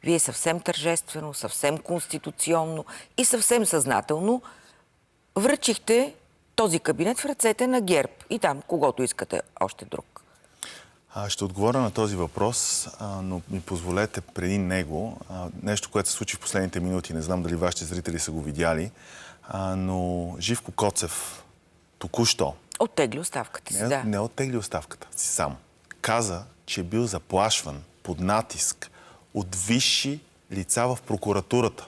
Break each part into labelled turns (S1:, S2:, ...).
S1: Вие съвсем тържествено, съвсем конституционно и съвсем съзнателно връчихте този кабинет в ръцете на ГЕРБ и там, когото искате още друг.
S2: Ще отговоря на този въпрос, но ми позволете преди него нещо, което се случи в последните минути. Не знам дали вашите зрители са го видяли, но Живко Коцев току-що...
S1: Оттегли оставката си, да.
S2: Не оттегли оставката си сам. Каза, че е бил заплашван под натиск от висши лица в прокуратурата.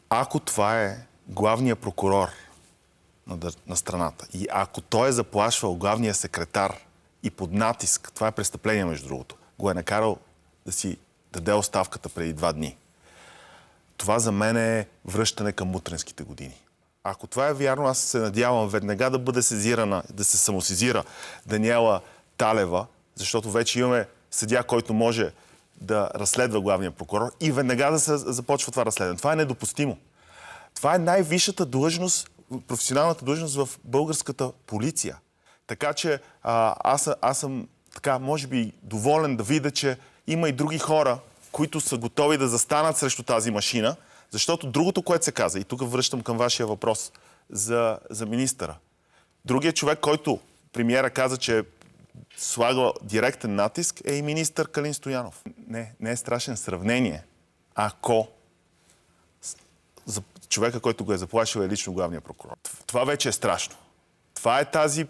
S2: Ако това е главният прокурор на страната и ако той е заплашвал главния секретар и под натиск, това е престъпление, между другото, го е накарал да си даде оставката преди 2 дни. Това за мен е връщане към мутренските години. Ако това е вярно, аз се надявам веднага да бъде сезирана, да се самосезира Даниела Талева, защото вече имаме съдия, който може да разследва главния прокурор и веднага да се започва това разследване. Това е недопустимо. Това е най-висшата длъжност, професионалната длъжност в българската полиция. Така че аз съм така, може би, доволен да видя, че има и други хора, които са готови да застанат срещу тази машина, защото другото, което се каза, и тук връщам към вашия въпрос за министъра. Другият човек, който премиера каза, че слага директен натиск, е и министър Калин Стоянов. Не е страшен сравнение, ако за човека, който го е заплашил, е лично главния прокурор. Това вече е страшно. Това е тази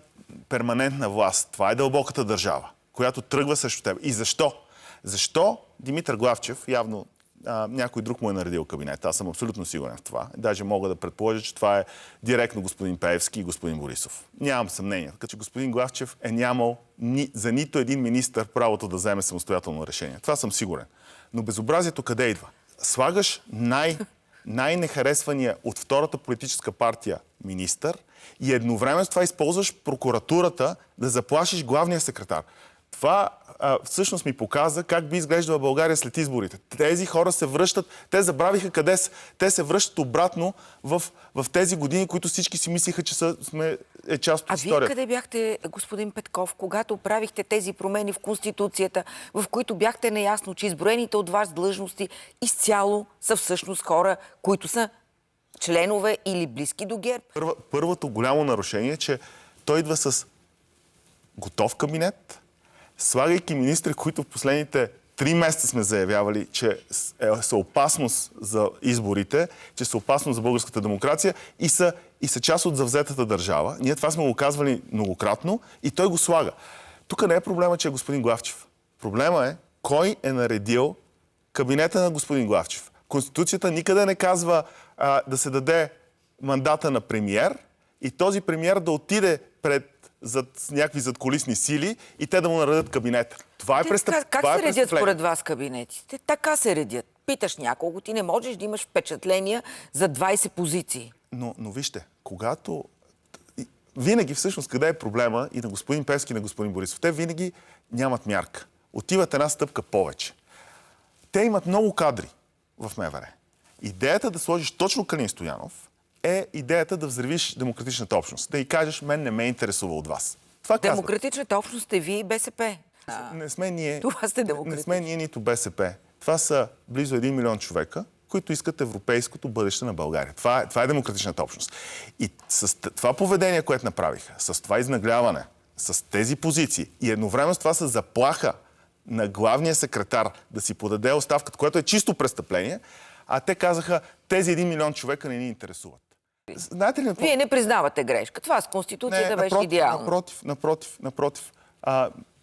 S2: перманентна власт. Това е дълбоката държава, която тръгва срещу теб. И защо? Защо Димитър Главчев, явно някой друг му е наредил кабинет. Аз съм абсолютно сигурен в това. Даже мога да предположа, че това е директно господин Пеевски и господин Борисов. Нямам съмнение. Така че господин Главчев е нямал за нито един министър правото да вземе самостоятелно решение. Това съм сигурен. Но безобразието къде идва? Слагаш най-нехаресвания от втората политическа партия министър и едновременно с това използваш прокуратурата да заплашиш главния секретар. Това всъщност ми показа как би изглеждала България след изборите. Тези хора се връщат, те забравиха къде са. Те се връщат обратно в тези години, които всички си мислиха, че сме част от историята.
S1: А вие къде бяхте, господин Петков, когато правихте тези промени в Конституцията, в които бяхте наясно, че изброените от вас длъжности изцяло са всъщност хора, които са членове или близки до ГЕРБ?
S2: Първото голямо нарушение е, че той идва с готов кабинет, слагайки министри, които в последните 3 месеца сме заявявали, че са опасност за изборите, че са опасност за българската демокрация и са част от завзетата държава. Ние това сме го казвали многократно и той го слага. Тук не е проблема, че е господин Главчев. Проблема е кой е наредил кабинета на господин Главчев. Конституцията никъде не казва да се даде мандата на премиер и този премиер да отиде пред някакви задкулисни сили и те да му наредят кабинета. Това е престъпление.
S1: Как се редят според вас кабинетите? Така се редят. Питаш няколко, ти не можеш да имаш впечатления за 20 позиции.
S2: Но вижте, когато... Винаги всъщност къде е проблема и на господин Пеевски и на господин Борисов? Те винаги нямат мярка. Отиват една стъпка повече. Те имат много кадри в МВР. Идеята да сложиш точно Калин Стоянов е идеята да взривиш демократичната общност. Да й кажеш, мен не ме интересува от вас. Това
S1: демократичната общност сте вие и БСП.
S2: Не сме ние.
S1: Това сте демократични.
S2: Не сме ние нито БСП. Това са близо 1 милион човека, които искат европейското бъдеще на България. Това е демократичната общност. И с това поведение, което направиха, с това изнагляване, с тези позиции и едновременно с това с заплаха на главния секретар да си подаде оставката, което е чисто престъпление, а те казаха, тези 1 милион човека не ни интересуват. Знаете ли,
S1: вие не признавате грешка. Това с Конституцията беше идеално.
S2: Напротив.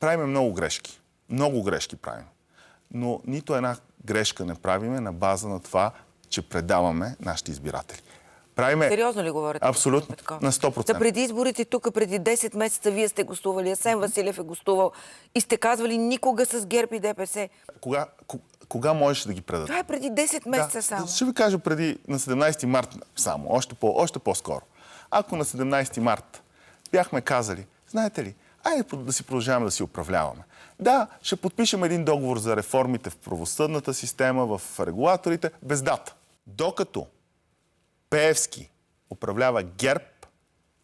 S2: Правиме много грешки. Много грешки правим. Но нито една грешка не правиме на база на това, че предаваме нашите избиратели.
S1: Сериозно ли говорите?
S2: Абсолютно. На 100%.
S1: Преди изборите тук, преди 10 месеца, вие сте гостували, Асен Василев е гостувал и сте казвали никога с ГЕРБ и ДПС.
S2: Кога можеш да ги предадат?
S1: Това е преди 10 месеца само.
S2: Ще ви кажа на 17 март само, още по-скоро. Ако на 17 март бяхме казали, знаете ли, айде да си продължаваме да си управляваме. Да, ще подпишем един договор за реформите в правосъдната система, в регулаторите, без дата. Докато Пеевски управлява ГЕРБ,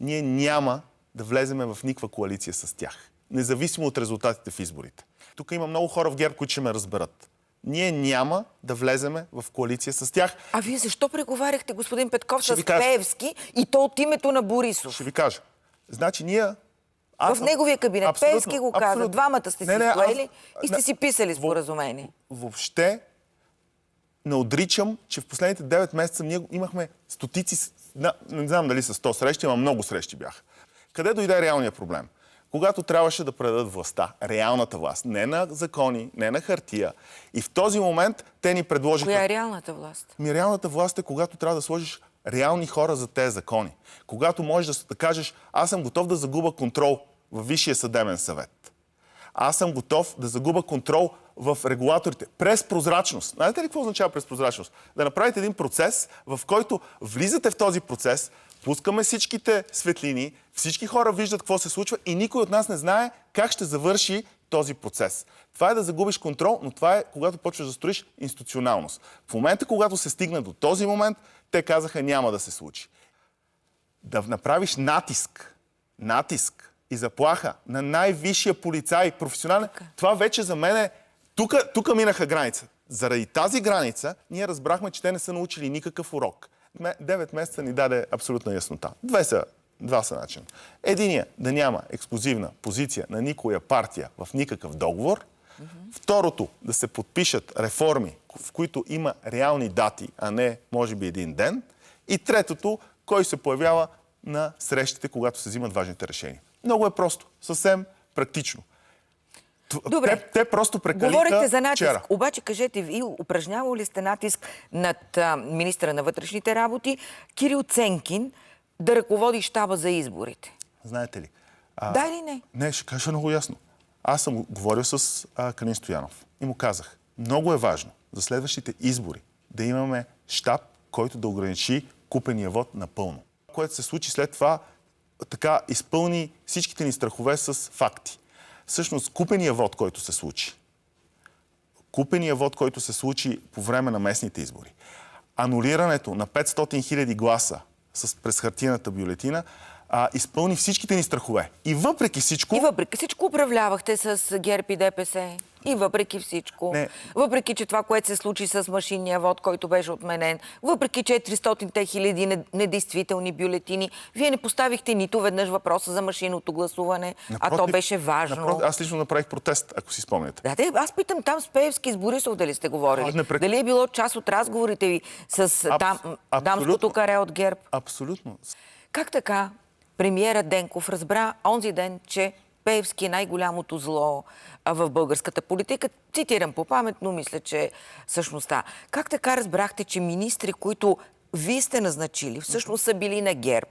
S2: ние няма да влеземе в никаква коалиция с тях. Независимо от резултатите в изборите. Тук има много хора в ГЕРБ, които ще ме разберат. ние няма да влеземе в коалиция с тях.
S1: А вие защо преговаряхте, господин Петков,
S2: Ще
S1: с
S2: ви кажа.
S1: Пеевски и то от името на Борисов?
S2: Ще ви кажа. Значи ние...
S1: В неговия кабинет.
S2: Абсолютно,
S1: Пеевски го каза.
S2: абсолютно.
S1: Двамата сте си стоели и сте си писали
S2: Во-
S1: споразумение.
S2: Въобще не отричам, че в последните 9 месеца ние имахме стотици, не знам дали са 100 срещи, ама много срещи бяха. Къде дойде реалният проблем? Когато трябваше да предадат властта, реалната власт, не на закони, не на хартия. И в този момент те ни предложиха...
S1: Коя е реалната власт?
S2: Реалната власт е когато трябва да сложиш реални хора за тези закони. Когато можеш да кажеш, аз съм готов да загуба контрол във Висшия съдебен съвет. Аз съм готов да загуба контрол в регулаторите. През прозрачност. Знаете ли какво означава през прозрачност? Да направите един процес, в който влизате в този процес, пускаме всичките светлини, всички хора виждат какво се случва и никой от нас не знае как ще завърши този процес. Това е да загубиш контрол, но това е когато почваш да строиш институционалност. В момента, когато се стигна до този момент, те казаха няма да се случи. Да направиш натиск и заплаха на най-висшия полицай, професионален, това вече за мен е... Тук минаха граница. Заради тази граница ние разбрахме, че те не са научили никакъв урок. 9 месеца ни даде абсолютна яснота. Два са начини. Единия, да няма ексклюзивна позиция на никоя партия в никакъв договор. Второто, да се подпишат реформи, в които има реални дати, а не, може би, един ден. И третото, кой се появява на срещите, когато се взимат важните решения. Много е просто, съвсем практично.
S1: Добре.
S2: Те просто прекалиха
S1: Говорихте за натиск.
S2: вчера.
S1: Обаче, кажете, ви упражнявали ли сте натиск над министра на вътрешните работи Кирил Ценкин да ръководи щаба за изборите?
S2: Знаете ли?
S1: Да или не?
S2: Не, ще кажа много ясно. Аз съм говорил с Калин Стоянов и му казах, много е важно за следващите избори да имаме щаб, който да ограничи купения вод напълно. Което се случи след това, така изпълни всичките ни страхове с факти. Всъщност, купения вод, който се случи по време на местните избори, анулирането на 500 000 гласа през хартиената бюлетина, изпълни всичките ни страхове. И въпреки всичко...
S1: И въпреки всичко управлявахте с ГЕРБ и ДПС. И въпреки всичко.
S2: Не.
S1: Въпреки, че това, което се случи с машинния вод, който беше отменен, въпреки 400 хиляди недействителни бюлетини, вие не поставихте нито веднъж въпроса за машинното гласуване, а то беше важно.
S2: Аз лично направих протест, ако си спомняте.
S1: Да, аз питам там с Пеевски, с Борисов дали сте говорили. Дали е било част от разговорите ви с дамското каре от ГЕРБ?
S2: Абсолютно.
S1: Как така премиера Денков разбра онзи ден, че Пеевски е най-голямото зло в българската политика? Цитирам по памет, но мисля, че същността. Как така разбрахте, че министри, които вие сте назначили, всъщност са били на ГЕРБ?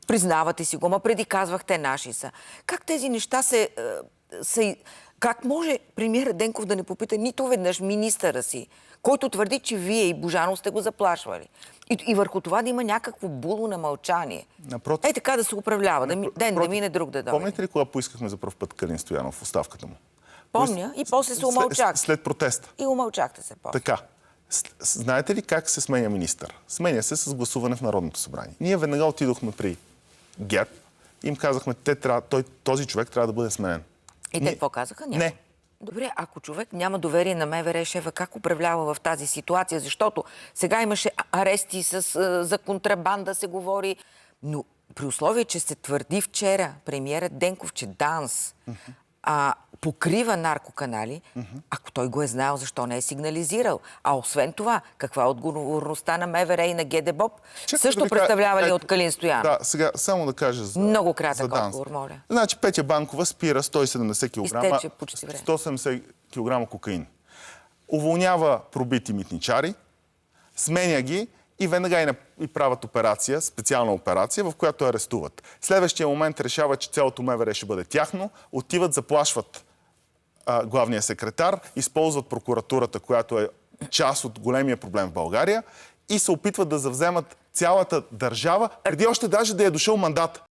S1: Признавате си го, ма преди казвахте наши са. Как тези неща Как може премиера Денков да не попита нито веднъж министъра си, който твърди, че вие и Божанов сте го заплашвали? И върху това да има някакво було на мълчание.
S2: Напротив.
S1: Така да се управлява. Ден да мине, друг да дойде.
S2: Помните ли кога поискахме за пръв път Калин Стоянов в оставката му?
S1: Помня. И после се умълчахте.
S2: След протеста.
S1: И умълчахте се после.
S2: Така. Знаете ли как се сменя министър? Сменя се с гласуване в Народното събрание. Ние веднага отидохме при ГЕРБ и им казахме, този човек трябва да бъде сменен.
S1: И те какво казаха? Няма.
S2: Не.
S1: Добре, ако човек няма доверие на МВР шефа, как управлява в тази ситуация? Защото сега имаше арести за контрабанда, се говори. Но при условие, че се твърди вчера премиерът Денков, че ДАНС покрива наркоканали, ако той го е знаел, защо не е сигнализирал? А освен това, каква е отговорността на МВР и на ГДБОП? Също представлявали от Калин Стоянов?
S2: Да, сега само да кажа за
S1: много кратък
S2: ДАНС.
S1: отговор, моля.
S2: Значи Петя Банкова спира 170 кг,
S1: Изтече почти време.
S2: 170 кг кокаин. Уволнява пробити митничари, сменя ги и веднага и правят операция, специална операция, в която арестуват. Следващия момент решават, че цялото МВР ще бъде тяхно, отиват, заплашват главния секретар, използват прокуратурата, която е част от големия проблем в България и се опитват да завземат цялата държава, преди още даже да е дошъл мандат.